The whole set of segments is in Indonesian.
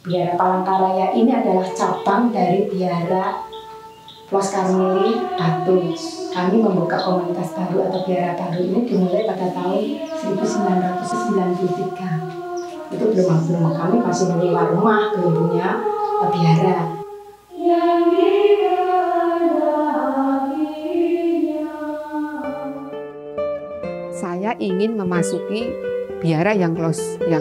Biara Palangkaraya ini adalah cabang dari Biara Plos Karmeli Batu. Kami membuka komunitas baru atau biara baru ini dimulai pada tahun 1993. Itu belum kami masih menyewa rumah, belum punya biara. Saya ingin memasuki biara yang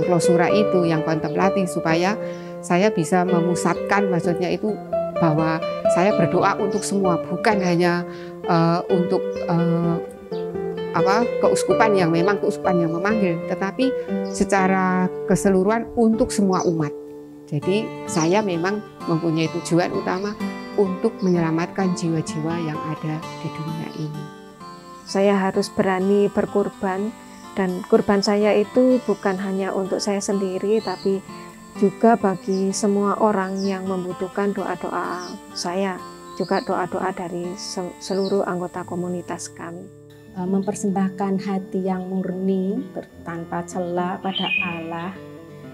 klosura itu, yang kontemplatif, supaya saya bisa memusatkan, maksudnya itu bahwa saya berdoa untuk semua, bukan hanya untuk keuskupan yang memang keuskupan yang memanggil, tetapi secara keseluruhan untuk semua umat. Jadi saya memang mempunyai tujuan utama untuk menyelamatkan jiwa-jiwa yang ada di dunia ini. Saya harus berani berkorban, dan kurban saya itu bukan hanya untuk saya sendiri, tapi juga bagi semua orang yang membutuhkan doa-doa saya, juga doa-doa dari seluruh anggota komunitas kami. Mempersembahkan hati yang murni, tanpa celah pada Allah,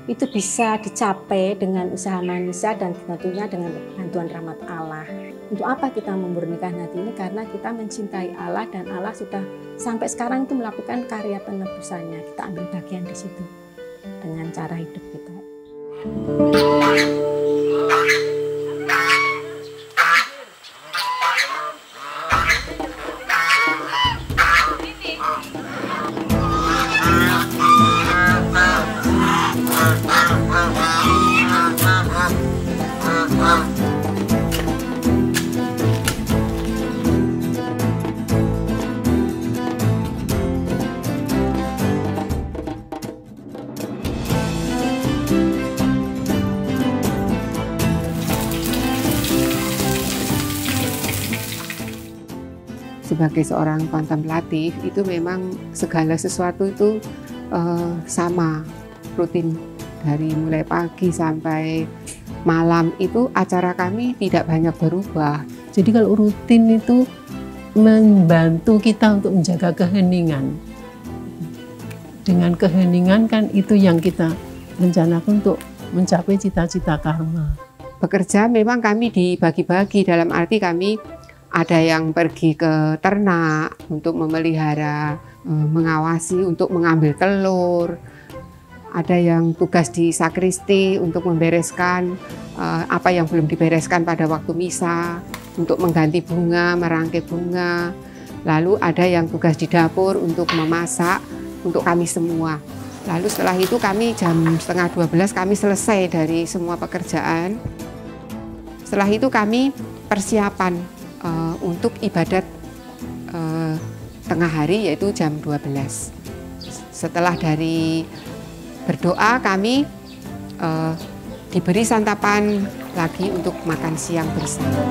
itu bisa dicapai dengan usaha manusia dan tentunya dengan bantuan rahmat Allah. Untuk apa kita memurnikan hati ini? Karena kita mencintai Allah, dan Allah sudah sampai sekarang itu melakukan karya penebusannya. Kita ambil bagian di situ dengan cara hidup kita. Sebagai seorang kontemplatif itu memang segala sesuatu itu sama, rutin, dari mulai pagi sampai malam itu acara kami tidak banyak berubah. Jadi kalau rutin itu membantu kita untuk menjaga keheningan. Dengan keheningan kan itu yang kita rencanakan untuk mencapai cita-cita karma. Bekerja memang kami dibagi-bagi, dalam arti kami ada yang pergi ke ternak untuk memelihara, mengawasi untuk mengambil telur. Ada yang tugas di sakristi untuk membereskan apa yang belum dibereskan pada waktu misa, untuk mengganti bunga, merangkai bunga. Lalu ada yang tugas di dapur untuk memasak untuk kami semua. Lalu setelah itu kami jam 11:30 kami selesai dari semua pekerjaan. Setelah itu kami persiapan untuk ibadat tengah hari, yaitu jam 12. Setelah dari berdoa kami diberi santapan lagi untuk makan siang bersama.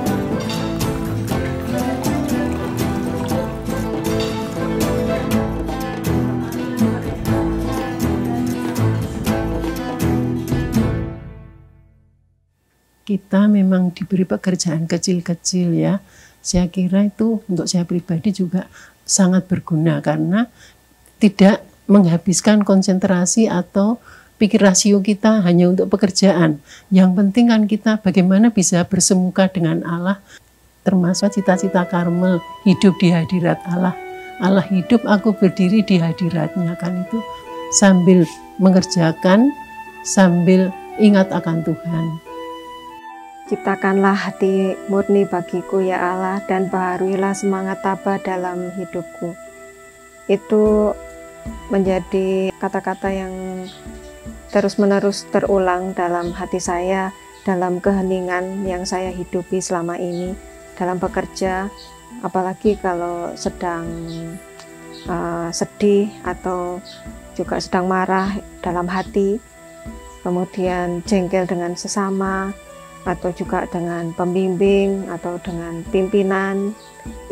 Kita memang diberi pekerjaan kecil-kecil ya. Saya kira itu untuk saya pribadi juga sangat berguna karena tidak menghabiskan konsentrasi atau pikir rasio kita hanya untuk pekerjaan. Yang penting kan kita bagaimana bisa bersemuka dengan Allah, termasuk cita-cita Karmel, hidup di hadirat Allah. Allah hidup, aku berdiri di hadiratnya, kan itu sambil mengerjakan, sambil ingat akan Tuhan. Ciptakanlah hati murni bagiku ya Allah, dan baharuilah semangat tabah dalam hidupku. Itu menjadi kata-kata yang terus-menerus terulang dalam hati saya, dalam keheningan yang saya hidupi selama ini, dalam bekerja, apalagi kalau sedang sedih atau juga sedang marah dalam hati, kemudian jengkel dengan sesama, atau juga dengan pembimbing atau dengan pimpinan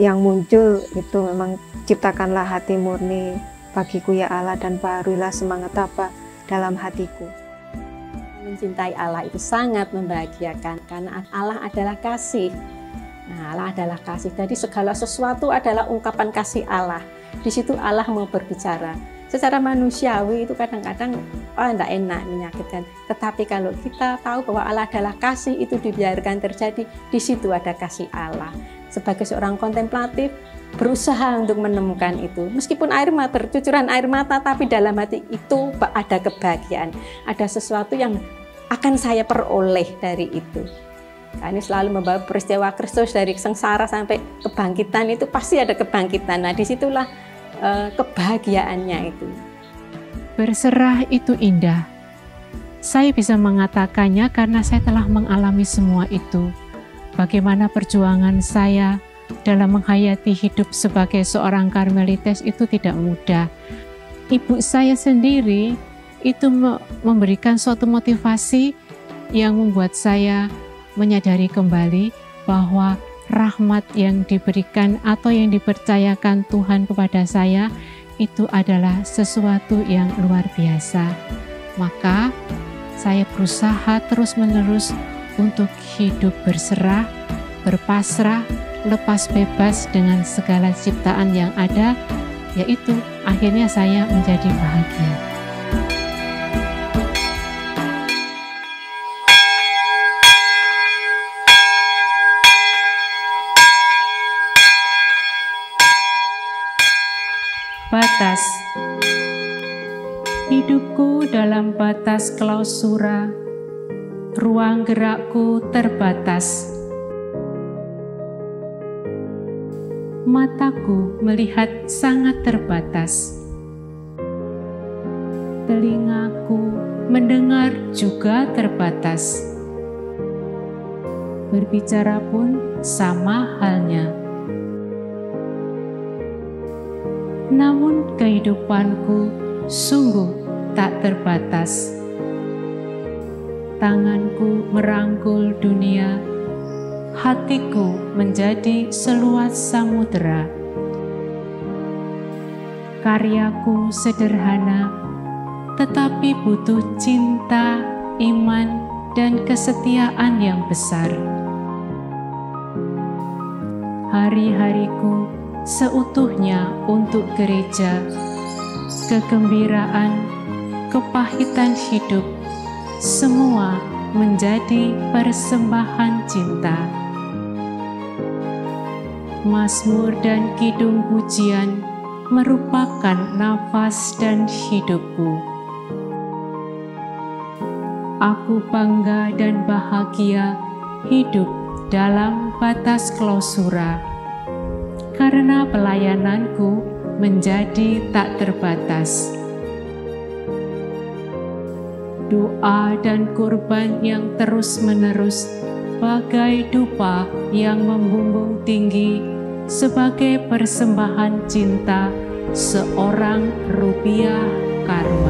yang muncul, itu memang ciptakanlah hati murni bagiku ya Allah, dan baharuilah semangat tabah dalam hatiku. Mencintai Allah itu sangat membahagiakan karena Allah adalah kasih. Nah, Allah adalah kasih. Jadi segala sesuatu adalah ungkapan kasih Allah. Di situ Allah mau berbicara. Secara manusiawi itu kadang-kadang enggak enak, menyakitkan. Tetapi kalau kita tahu bahwa Allah adalah kasih, itu dibiarkan terjadi, di situ ada kasih Allah. Sebagai seorang kontemplatif, berusaha untuk menemukan itu. Meskipun bercucuran air mata, tapi dalam hati itu ada kebahagiaan. Ada sesuatu yang akan saya peroleh dari itu. Ini selalu membawa peristiwa Kristus dari sengsara sampai kebangkitan, itu pasti ada kebangkitan. Nah, disitulah kebahagiaannya itu. Berserah itu indah. Saya bisa mengatakannya karena saya telah mengalami semua itu. Bagaimana perjuangan saya dalam menghayati hidup sebagai seorang Karmelites itu tidak mudah. Ibu saya sendiri itu memberikan suatu motivasi yang membuat saya menyadari kembali bahwa rahmat yang diberikan atau yang dipercayakan Tuhan kepada saya itu adalah sesuatu yang luar biasa. Maka saya berusaha terus-menerus untuk hidup berserah, berpasrah, lepas bebas dengan segala ciptaan yang ada, yaitu akhirnya saya menjadi bahagia. Batas. Hidupku dalam batas klausura, ruang gerakku terbatas. Mataku melihat sangat terbatas. Telingaku mendengar juga terbatas. Berbicara pun sama halnya. Namun kehidupanku sungguh tak terbatas. Tanganku merangkul dunia, hatiku menjadi seluas samudera. Karyaku sederhana, tetapi butuh cinta, iman, dan kesetiaan yang besar. Hari-hariku seutuhnya untuk gereja, kegembiraan, kepahitan hidup, semua menjadi persembahan cinta. Mazmur dan kidung pujian merupakan nafas dan hidupku. Aku bangga dan bahagia hidup dalam batas klausura, karena pelayananku menjadi tak terbatas. Doa dan kurban yang terus-menerus bagai dupa yang membumbung tinggi sebagai persembahan cinta seorang rupiah karma.